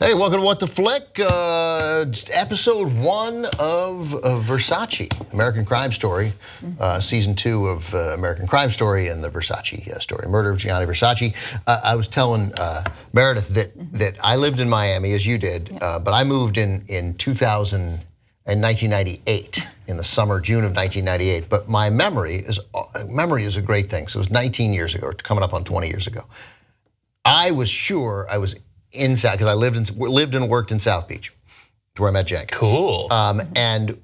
Hey, welcome to What the Flick, episode 1 of Versace, American Crime Story, season 2 of American Crime Story and the Versace story, Murder of Gianni Versace. I was telling Meredith that I lived in Miami, as you did, but I moved in 1998, in the summer, June of 1998. But my memory is a great thing. So it was 19 years ago, or coming up on 20 years ago. I was sure I was in South, because I lived and worked in South Beach, where I met Jack. Cool. And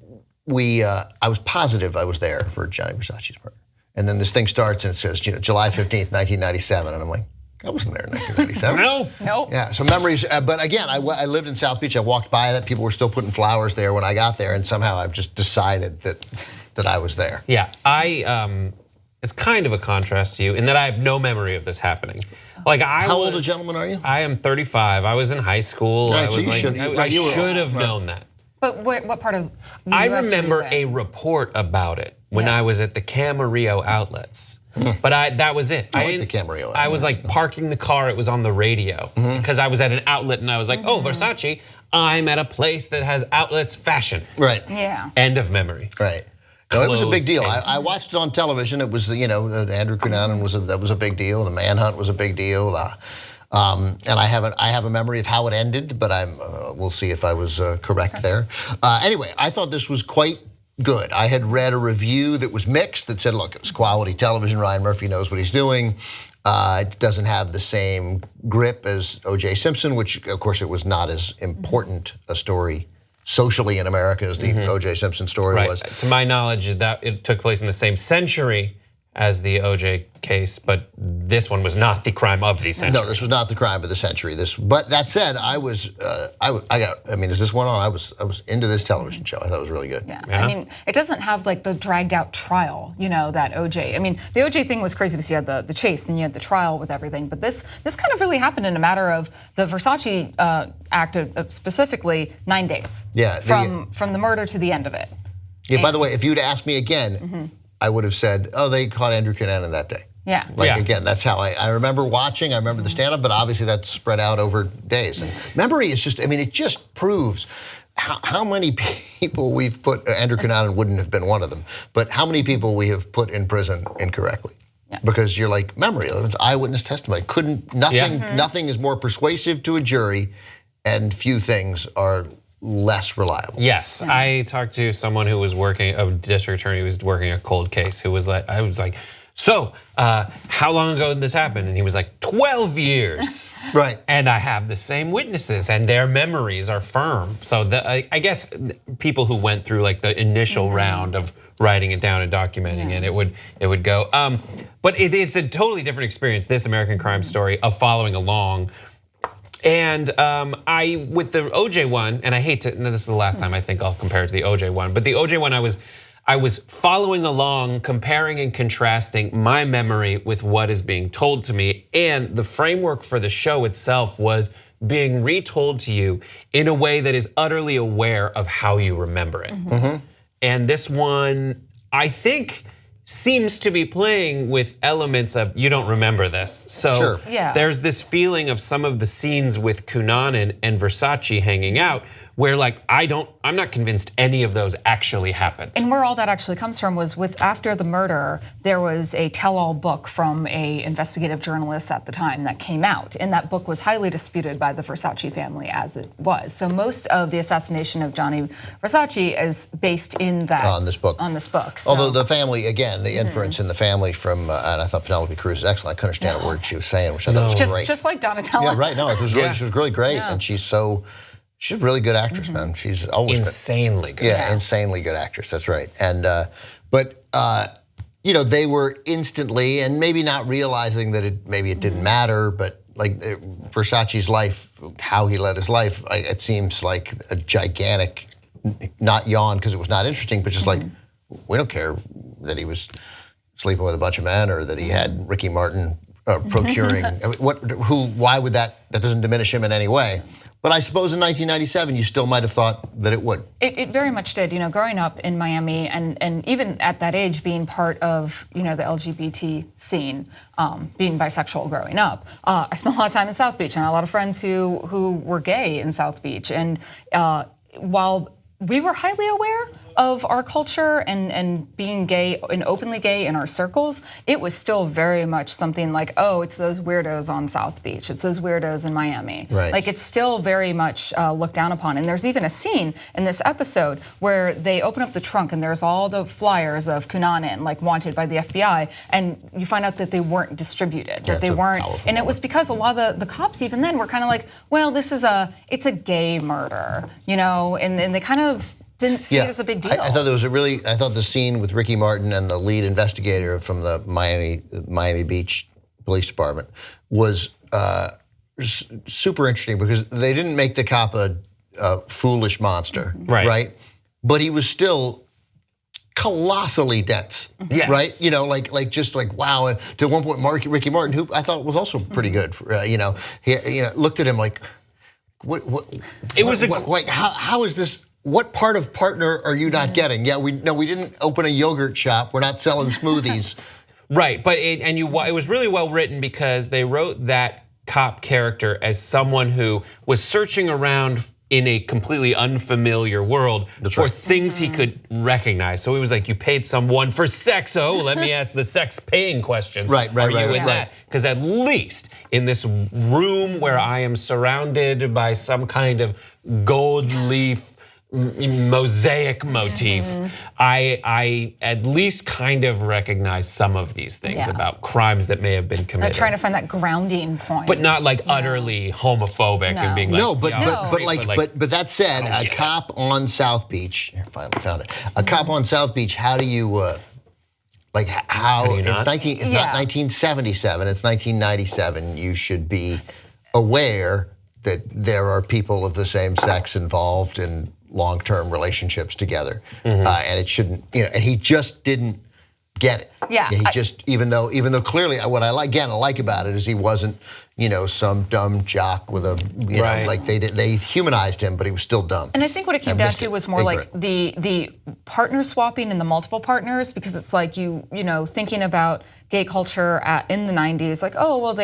I was positive I was there for Gianni Versace's murder. And then this thing starts and it says, July 15th, 1997, and I'm like, I wasn't there in 1997. No. Yeah, so memories, but again, I lived in South Beach. I walked by that. People were still putting flowers there when I got there, and somehow I've just decided that I was there. Yeah, it's kind of a contrast to you in that I have no memory of this happening. How old a gentleman are you? I am 35. I was in high school. Right, I should have known that. But what part of the I US remember were you in? a report about it when I was at the Camarillo outlets. But that was it. I like the Camarillo. I was like parking the car, it was on the radio because I was at an outlet and I was like, oh, Versace, I'm at a place that has outlets fashion. Right. Yeah. End of memory. Right. No, it was a big Closed deal. case. I watched it on television. It was, Andrew Cunanan that was a big deal. The manhunt was a big deal. And I have a memory of how it ended, but we'll see if I was correct there. Anyway, I thought this was quite good. I had read a review that was mixed that said, look, it was quality television. Ryan Murphy knows what he's doing. It doesn't have the same grip as O.J. Simpson, which of course it was not as important a story socially in America as the O.J. Simpson story was. To my knowledge, that it took place in the same century as the O.J. case, but this one was not the crime of the century. No, this was not the crime of the century. But that said, is this one on? I was into this television show. I thought it was really good. Yeah. I mean, it doesn't have like the dragged out trial, that OJ. I mean, the OJ thing was crazy because you had the chase and you had the trial with everything. But this kind of really happened in a matter of the Versace act, specifically 9 days. Yeah. From the murder to the end of it. Yeah. By the way, if you'd asked me again, I would have said, oh, they caught Andrew Cunanan that day. Yeah. Again, that's how I remember watching. I remember the stand-up, but obviously that's spread out over days. And memory is just, it just proves how many people we've put, Andrew Cunanan wouldn't have been one of them, but how many people we have put in prison incorrectly. Yes. Because you're like, memory, eyewitness testimony. Nothing is more persuasive to a jury, and few things are less reliable. Yes, I talked to someone who was working, a district attorney who was working a cold case, who was like, I was like, so how long ago did this happen? And he was like, 12 years. Right. And I have the same witnesses and their memories are firm. So I guess people who went through like the initial round of writing it down and documenting it would go. But it's a totally different experience, this American Crime Story, of following along. And with the OJ one, and I hate to, this is the last time I think I'll compare it to the OJ one, but the OJ one I was following along, comparing and contrasting my memory with what is being told to me, and the framework for the show itself was being retold to you in a way that is utterly aware of how you remember it. And this one, I think, seems to be playing with elements of you don't remember this. So there's this feeling of some of the scenes with Cunanan and Versace hanging out where like I'm not convinced any of those actually happened. And where all that actually comes from was after the murder, there was a tell-all book from a investigative journalist at the time that came out, and that book was highly disputed by the Versace family as it was. So most of the assassination of Gianni Versace is based in that on this book. So. Although the family, again, the inference in the family from, and I thought Penelope Cruz was excellent. I couldn't understand a word she was saying, which I thought was great. Just like Donatella. Yeah, right. No, it was really, she was really great, and she's a really good actress, man. She's always insanely good. Yeah, insanely good actress. That's right. And but they were instantly, and maybe not realizing that it didn't matter, but like Versace's life, how he led his life, it seems like a gigantic, not yawn because it was not interesting, but just like we don't care that he was sleeping with a bunch of men or that he had Ricky Martin procuring. Why would that doesn't diminish him in any way. But I suppose in 1997, you still might have thought that it would. It very much did. Growing up in Miami and even at that age being part of, the LGBT scene, being bisexual growing up. I spent a lot of time in South Beach and a lot of friends who were gay in South Beach. And while we were highly aware of our culture and being gay and openly gay in our circles, it was still very much something like, oh, it's those weirdos on South Beach. It's those weirdos in Miami. Right. Like, it's still very much looked down upon. And there's even a scene in this episode where they open up the trunk and there's all the flyers of Cunanan, like wanted by the FBI, and you find out that they weren't distributed, that they weren't. And it was because a lot of the cops even then were kind of like, well, it's a gay murder, and they kind of didn't see it as a big deal. I thought I thought the scene with Ricky Martin and the lead investigator from the Miami Beach Police Department was super interesting because they didn't make the cop a foolish monster, right? But he was still colossally dense, right? Like just like wow. And to one point, Ricky Martin, who I thought was also pretty good, he looked at him like, how is this? What part of partner are you not getting? Yeah, we didn't open a yogurt shop. We're not selling smoothies. Right, but it was really well written because they wrote that cop character as someone who was searching around in a completely unfamiliar world for things he could recognize. So he was like, you paid someone for sex. Oh, let me ask the sex paying question. Right. Are you in that? Because at least in this room where I am surrounded by some kind of gold leaf mosaic motif, I at least kind of recognize some of these things about crimes that may have been committed. They're trying to find that grounding point, but not like utterly homophobic and being like but that said, a cop on South Beach. Here, finally found it. A cop on South Beach. How do you it's not 1977. It's 1997. You should be aware that there are people of the same sex involved in long-term relationships together, and it shouldn't. And he just didn't get it. Yeah, he just even though clearly what I like about it is he wasn't some dumb jock with a like they humanized him, but he was still dumb. And I think what it came down to was more like the partner swapping and the multiple partners, because it's like thinking about gay culture in the 90s, like, oh, well,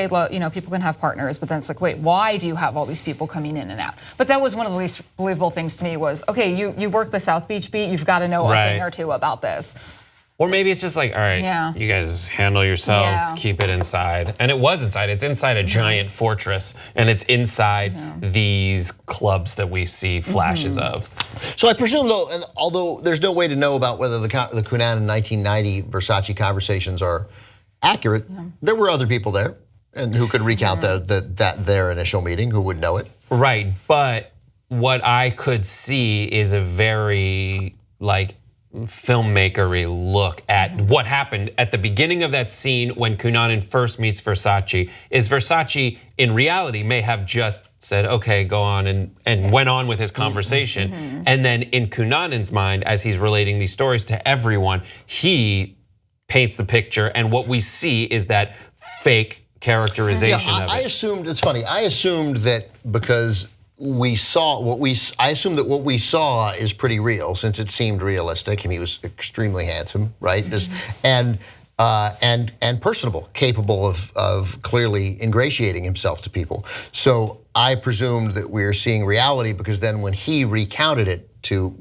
people can have partners, but then it's like, wait, why do you have all these people coming in and out? But that was one of the least believable things to me was, okay, you work the South Beach beat, you've got to know a thing or two about this. Or maybe it's just like, all right, you guys handle yourselves, keep it inside. And it was inside. It's inside a giant fortress, and it's inside these clubs that we see flashes of. So I presume, though, and although there's no way to know about whether the Cunanan 1990 Versace conversations are accurate, there were other people there and who could recount their initial meeting, who would know it. Right, but what I could see is a very filmmakery look at what happened at the beginning of that scene when Cunanan first meets Versace. Is Versace in reality may have just said, okay, go on, and went on with his conversation. And then in Cunanan's mind, as he's relating these stories to everyone, he paints the picture, and what we see is that fake characterization of it. I assumed, it's funny, I assumed that because I assumed that what we saw is pretty real, since it seemed realistic, and he was extremely handsome, right? And personable, capable of clearly ingratiating himself to people. So I presumed that we were seeing reality, because then when he recounted it to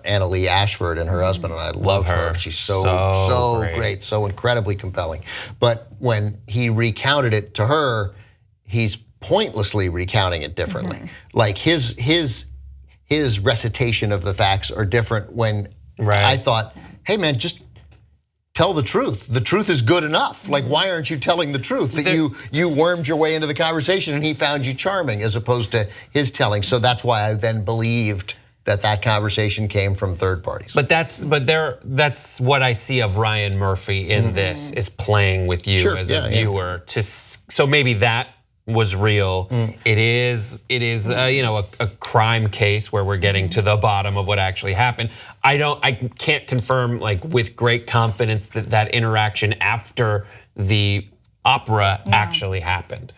Anna Lee Ashford and her husband, and I love her. She's so great, so incredibly compelling. But when he recounted it to her, he's pointlessly recounting it differently. Like his recitation of the facts are different. When I thought, hey man, just tell the truth. The truth is good enough. Like, why aren't you telling the truth? That you wormed your way into the conversation and he found you charming, as opposed to his telling. So that's why I then believed that conversation came from third parties. But that's what I see of Ryan Murphy in this, is playing with you as a viewer. So maybe that was real. It is a crime case where we're getting to the bottom of what actually happened. I can't confirm with great confidence that interaction after the opera actually happened.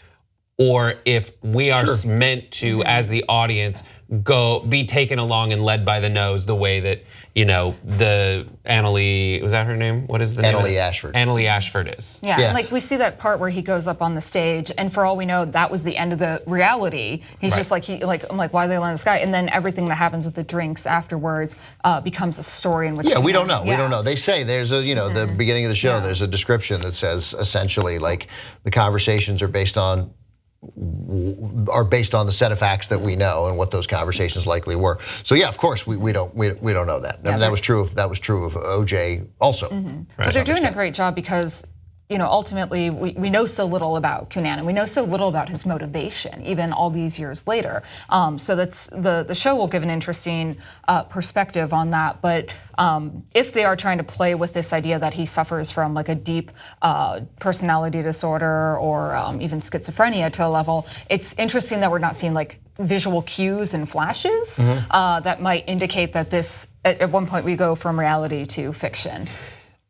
or if we are meant to, as the audience, be taken along and led by the nose the way that, the Annalee, was that her name? What is the name? Annalee Ashford. Annalee Ashford is. Yeah, and like we see that part where he goes up on the stage, and for all we know, that was the end of the reality. He's just like, I'm like, why are they land in the sky? And then everything that happens with the drinks afterwards becomes a story in which. Yeah, we don't know. We don't know. They say there's a, the beginning of the show, there's a description that says essentially like the conversations are based on the set of facts that we know and what those conversations likely were. So yeah, of course we don't know that. I mean, that was true of OJ also. But they're doing a great job because ultimately we know so little about Cunanan. We know so little about his motivation, even all these years later. So that's the show will give an interesting perspective on that. But if they are trying to play with this idea that he suffers from like a deep personality disorder or even schizophrenia to a level, it's interesting that we're not seeing like visual cues and flashes that might indicate that this, at one point we go from reality to fiction.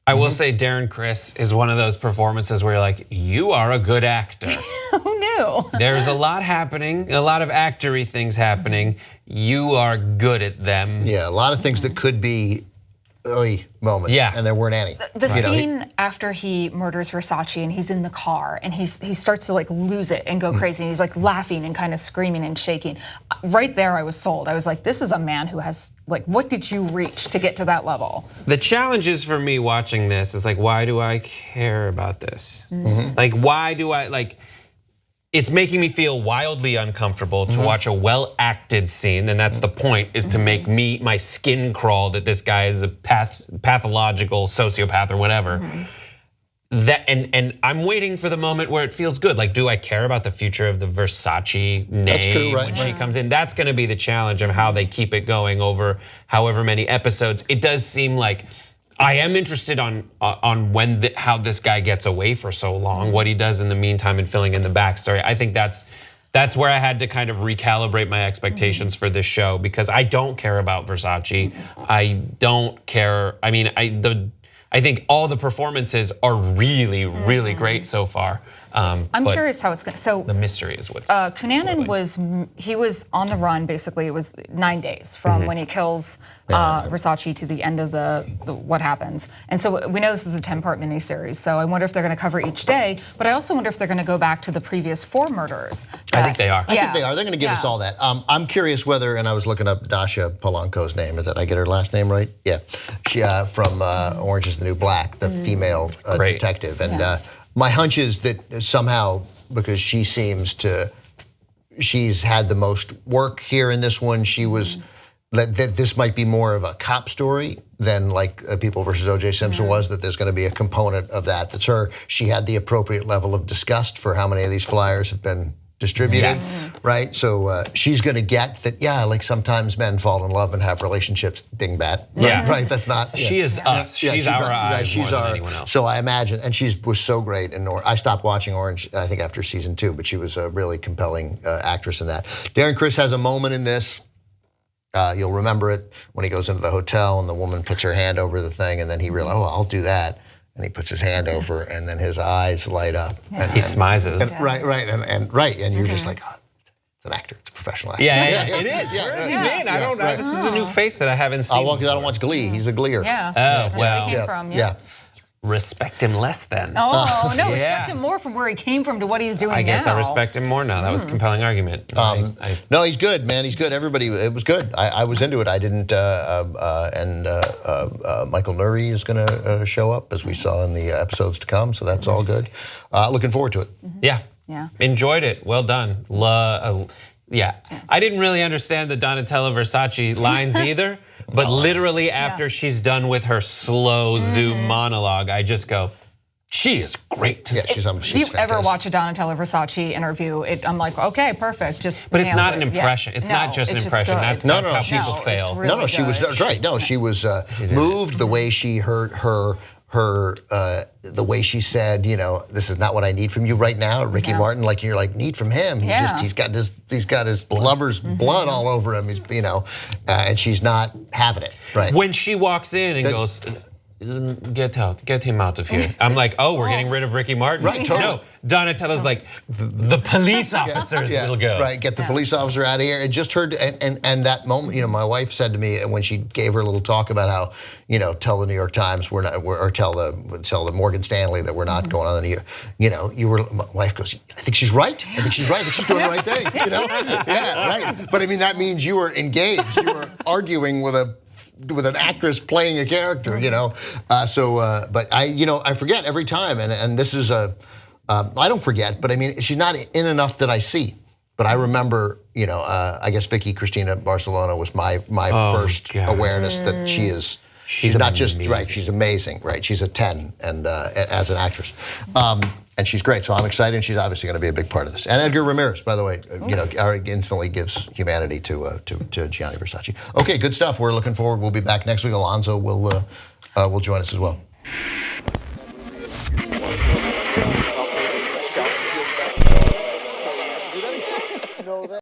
I will say Darren Criss is one of those performances where you're like, you are a good actor. Who knew? There's a lot happening, a lot of actory things happening. You are good at them. Yeah, a lot of things that could be moments. Yeah. And there weren't any. The scene after he murders Versace and he's in the car and he starts to like lose it and go crazy. And he's like laughing and kind of screaming and shaking. Right there I was sold. I was like, this is a man who has, like, what did you reach to get to that level? The challenge is for me watching this is like, why do I care about this? Like, why do I, like, it's making me feel wildly uncomfortable to watch a well-acted scene, and that's the point, is to make my skin crawl that this guy is a pathological sociopath or whatever. That and I'm waiting for the moment where it feels good. Like, do I care about the future of the Versace name That's true, right? when she comes in? That's going to be the challenge of how they keep it going over however many episodes. It does seem like I am interested on how this guy gets away for so long, what he does in the meantime, and filling in the backstory. I think that's where I had to kind of recalibrate my expectations for this show, because I don't care about Versace. I don't care. I mean, I think all the performances are really, really great so far. I'm curious how it's going to, so. The mystery is what's. Cunanan was on the run, basically. It was 9 days from when he kills Versace to the end of the what happens. And so we know this is a 10-part miniseries, so I wonder if they're going to cover each day, but I also wonder if they're going to go back to the previous 4 murders. I think they are. I think they are. They're going to give us all that. I'm curious whether, and I was looking up Dasha Polanco's name. Did I get her last name right? Yeah. She from Orange is the New Black, the female detective. And my hunch is that somehow, because she's had the most work here in this one, she was, that this might be more of a cop story than like People versus O.J. Simpson was, that there's going to be a component of that. That's her. She had the appropriate level of disgust for how many of these flyers have been distributed, right? So she's going to get that, like sometimes men fall in love and have relationships, dingbat. Right, that's not. She is us. She's our eyes more than anyone else. So I imagine, and she was so great in Orange. I stopped watching Orange, I think after season 2, but she was a really compelling actress in that. Darren Criss has a moment in this. You'll remember it when he goes into the hotel and the woman puts her hand over the thing, and then he realizes, I'll do that. And he puts his hand over, and then his eyes light up. And he smizes. And you're just like, it's an actor, it's a professional actor. It is. Where has he been? I don't know. This is a new face that I haven't seen. Well, because I don't watch Glee. He's a Gleer. That's where he came from. Respect him less then. Oh, no, respect him more from where he came from to what he's doing now. I guess I respect him more now. That was a compelling argument. No, he's good, man. He's good. Everybody, it was good. I was into it. I didn't, Michael Nuri is going to show up, as we saw in the episodes to come, so that's all good. Looking forward to it. Yeah. Enjoyed it. Well done. I didn't really understand the Donatella Versace lines either. But literally after she's done with her slow Zoom monologue, I just go, she is great. Yeah, she's if you ever watch a Donatella Versace interview, I'm like, okay, perfect. But it's not an impression. It's not just an impression. That's how people fail. Really she was right. No, she was moved the way she heard her the way she said, this is not what I need from you right now, Ricky Martin. Like, you're like, need from him. He's got his lover's blood all over him. He's and she's not having it. Right. When she walks in and goes, get him out of here. I'm like, oh, we're getting rid of Ricky Martin. Right, totally. No, Donatello's like, the police officers will go. Right, get the police officer out of here. And just heard, and that moment, my wife said to me when she gave her little talk about how, tell the New York Times or tell the Morgan Stanley that we're not going on the New York, my wife goes, I think she's right. I think she's doing the right thing. Yeah, right. But I mean, that means you were engaged. You were arguing with an actress playing a character, but I forget every time, and this is I don't forget, but I mean, she's not in enough that I see. But I remember, I guess Vicky Cristina Barcelona was my first awareness that she is. She's not just right. She's amazing, right? She's a 10, and as an actress, and she's great. So I'm excited. And she's obviously going to be a big part of this. And Edgar Ramirez, by the way, instantly gives humanity to Gianni Versace. Okay, good stuff. We're looking forward. We'll be back next week. Alonzo will join us as well.